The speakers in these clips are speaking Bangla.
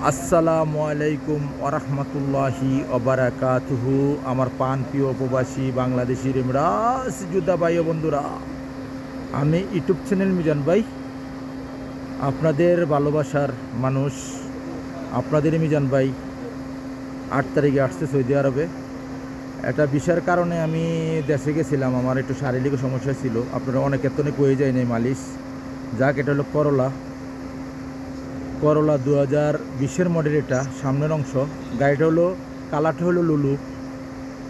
আসসালামু আলাইকুম ওরহমতুল্লাহি ওবারাকাতুহু। আমার পান প্রিয় প্রবাসী বাংলাদেশি রেমরাস যোদ্ধা ভাই ও বন্ধুরা, আমি ইউটিউব চ্যানেল মিজান ভাই, আপনাদের ভালোবাসার মানুষ, আপনাদের মিজান ভাই 8 তারিখে আসছে সৌদি আরবে। একটা বিষয়ের কারণে আমি দেশে গেছিলাম, আমার একটু শারীরিক সমস্যা ছিল, আপনারা অনেকের তো কয়ে যায় নাই মালিশ। যাক, এটা হলো করলা 2020 মডেল। এটা সামনের অংশ, গাড়িটা হলো কালারটা হলো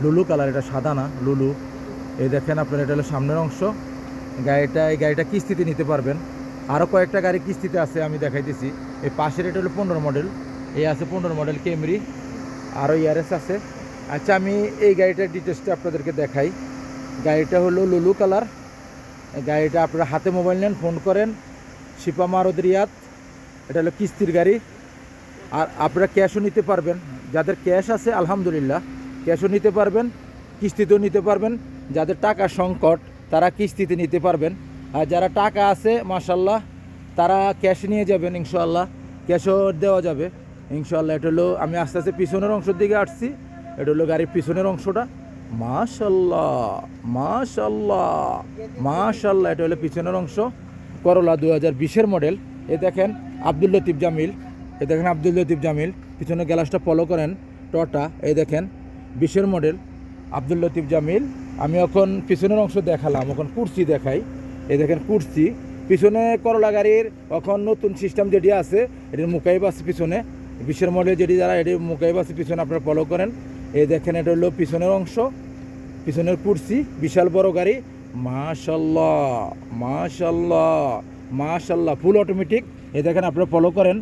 লুলু কালার, এটা সাদা না, লুলু। এই দেখেন আপনার, এটা হলো সামনের অংশ। এই গাড়িটা কিস্তিতে নিতে পারবেন। আরও কয়েকটা গাড়ি কিস্তিতে আছে, আমি দেখাইতেছি। এই পাশের এটা হলো 15 মডেল, এই আছে 15 মডেল ক্যামরি, আরও ইয়ারেস আছে। আচ্ছা, আমি এই গাড়িটার ডিটেলসটা আপনাদেরকে দেখাই। গাড়িটা হলো লুলু কালার। গাড়িটা আপনারা হাতে মোবাইল নেন, ফোন করেন, শিপা মারুদ রিয়াদ। এটা হলো কিস্তির গাড়ি, আর আপনারা ক্যাশও নিতে পারবেন। যাদের ক্যাশ আছে আলহামদুলিল্লাহ, ক্যাশও নিতে পারবেন, কিস্তিতেও নিতে পারবেন। যাদের টাকা সংকট তারা কিস্তিতে নিতে পারবেন, আর যারা টাকা আছে মাশাল্লাহ তারা ক্যাশ নিয়ে যাবেন ইনশাআল্লাহ, ক্যাশও দেওয়া যাবে ইনশাআল্লাহ। এটা হলো, আমি আস্তে আস্তে পিছনের অংশের দিকে আসছি। এটা হলো গাড়ির পিছনের অংশটা। মাশাল্লাহ মাশাল্লাহ মাশাল্লাহ, এটা হলো পিছনের অংশ। করলা 2020 মডেল। এ দেখেন আব্দুল লতিফ জামিল, পিছনে গ্লাসটা ফলো করেন, টটা। এই দেখেন 20 মডেল আব্দুল লতিফ জামিল। আমি এখন পিছনের অংশ দেখালাম, এখন কুর্সি দেখাই। এই দেখেন কুর্সি পিছনে করলা গাড়ির এখন নতুন সিস্টেম যেটি আছে, এটির মুকাইব আছে পিছনে। 20 মডেল যেটি, যারা এটি মুকাইব আছে পিছনে, আপনারা ফলো করেন। এই দেখেন এটা হলো পিছনের অংশ, পিছনের কুর্সি, বিশাল বড় গাড়ি। মাশাল্লাহ মাশাল্লাহ মাশাল্লাহ, ফুল অটোমেটিক। এই দেখেন আপনারা ফলো করেন,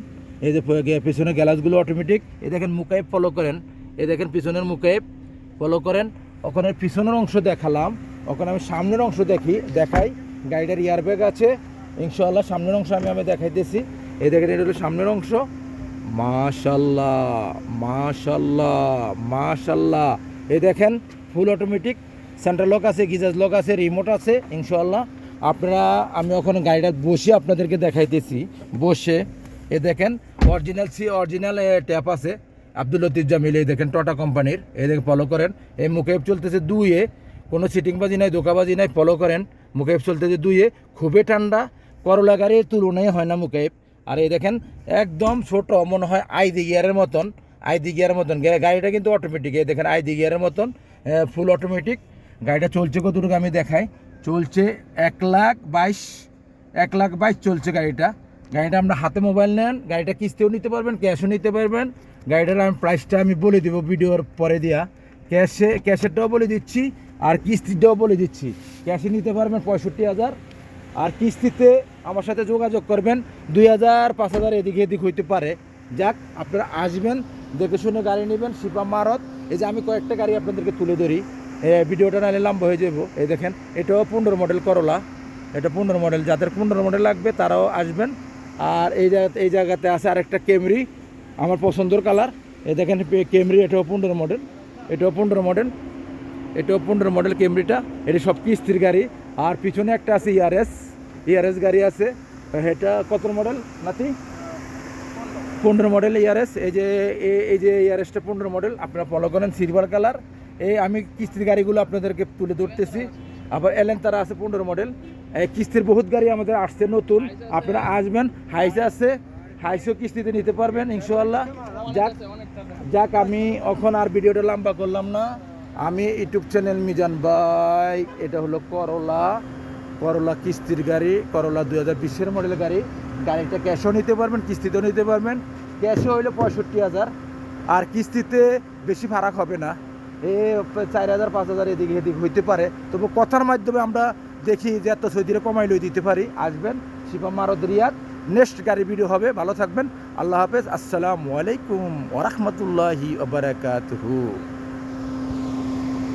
এই যে পিছনে গ্লাসগুলো অটোমেটিক। এই দেখেন মুকাইব ফলো করেন, এই দেখেন পিছনের মুকাইব ফলো করেন। ওখানে পিছনের অংশ দেখালাম, ওখানে আমি সামনের অংশ দেখাই। গাড়িটার এয়ারব্যাগ আছে ইনশাআল্লাহ। সামনের অংশ আমি দেখাইতেছি। এই দেখেন এটা হলো সামনের অংশ। মাশাল্লাহ মাশাল্লাহ মাশাল্লাহ, এই দেখেন ফুল অটোমেটিক, সেন্ট্রাল লক আছে, গিজাজ লক আছে, রিমোট আছে ইনশাআল্লাহ। আপনারা, আমি ওখানে গাড়িটা বসে আপনাদেরকে দেখাইতেছি বসে। এ দেখেন অরিজিনাল ট্যাপ আছে আব্দুল লতিফ জামিল। এই দেখেন টটা কোম্পানির। এই দেখে ফলো করেন। এই মুকেব চলতেছে 2-এ, কোনো সিটিংবাজি নাই, ধোকাবাজি নাই, ফলো করেন। মুকেব চলতেছে 2-এ, খুবই ঠান্ডা। করলা গাড়ির তুলনায় হয় না মুকেব। আর এই দেখেন একদম ছোট, মনে হয় আইডি গিয়ারের মতন। গাড়িটা কিন্তু অটোমেটিক। এই দেখেন আইডি গিয়ারের মতন, ফুল অটোমেটিক। গাড়িটা চলছে কতটুকু আমি দেখাই। চলছে 1,22,000 চলছে গাড়িটা। আমরা হাতে মোবাইল নেন, গাড়িটা কিস্তিও নিতে পারবেন, ক্যাশও নিতে পারবেন। গাড়িটার প্রাইসটা আমি বলে দেবো ভিডিওর পরে দিয়া। ক্যাশেরটাও বলে দিচ্ছি, আর কিস্তিটাও বলে দিচ্ছি। ক্যাশে নিতে পারবেন 65,000, আর কিস্তিতে আমার সাথে যোগাযোগ করবেন 2,000 5,000 এদিক হইতে পারে। যাক, আপনারা আসবেন, দেখে শুনে গাড়ি নেবেন। শিপা মারত, এই যে আমি কয়েকটা গাড়ি আপনাদেরকে তুলে ধরি, ভিডিওটা নাহলে লম্বা হয়ে যাব। এই দেখেন এটাও 15 মডেল করলা, এটা 15 মডেল। যাদের 15 মডেল লাগবে তারাও আসবেন। আর এই জায়গাতে আছে আরেকটা ক্যামরি, আমার পছন্দের কালার। এই দেখেন ক্যামরি, এটাও 15 মডেল ক্যামরিটা। এটা সব কিস্তির গাড়ি। আর পিছনে একটা আছে ইয়ারেস গাড়ি আছে। এটা কত মডেল নাতি? 15 মডেল ইয়ারেস। এই যে ইয়ারেসটা 15 মডেল, আপনারা ফলো করেন, সিলভার কালার। আমি কিস্তির গাড়িগুলো আপনাদেরকে তুলে ধরতেছি। আবার তারা আছে 15 মডেল। কিস্তির বহুত গাড়ি আমাদের আসছে নতুন, আপনারা আসবেন। হাইসও কিস্তিতে নিতে পারবেন ইনশাআল্লাহ। যাক, আমি এখন আর ভিডিওটা লম্বা করলাম না। আমি ইউটিউব চ্যানেল মিজান ভাই। এটা হলো করলা কিস্তির গাড়ি, করলা 2020 মডেলের গাড়ি। গাড়িটা ক্যাশও নিতে পারবেন, কিস্তিতেও নিতে পারবেন। ক্যাশে হইলে 65,000, আর কিস্তিতে বেশি ফারাক হবে না, 4,000 5,000 এদিক হইতে পারে। তবু কথার মাধ্যমে আমরা দেখি যে এত সৌদিরে কমাই লই দিতে পারি। আসবেন, শিপা মারুদ রিয়াদ। নেক্সট গাড়ি ভিডিও হবে, ভালো থাকবেন, আল্লাহ হাফেজ, আসসালামু আলাইকুম ওরহমতুল্লাহি ওবারাকাতুহু।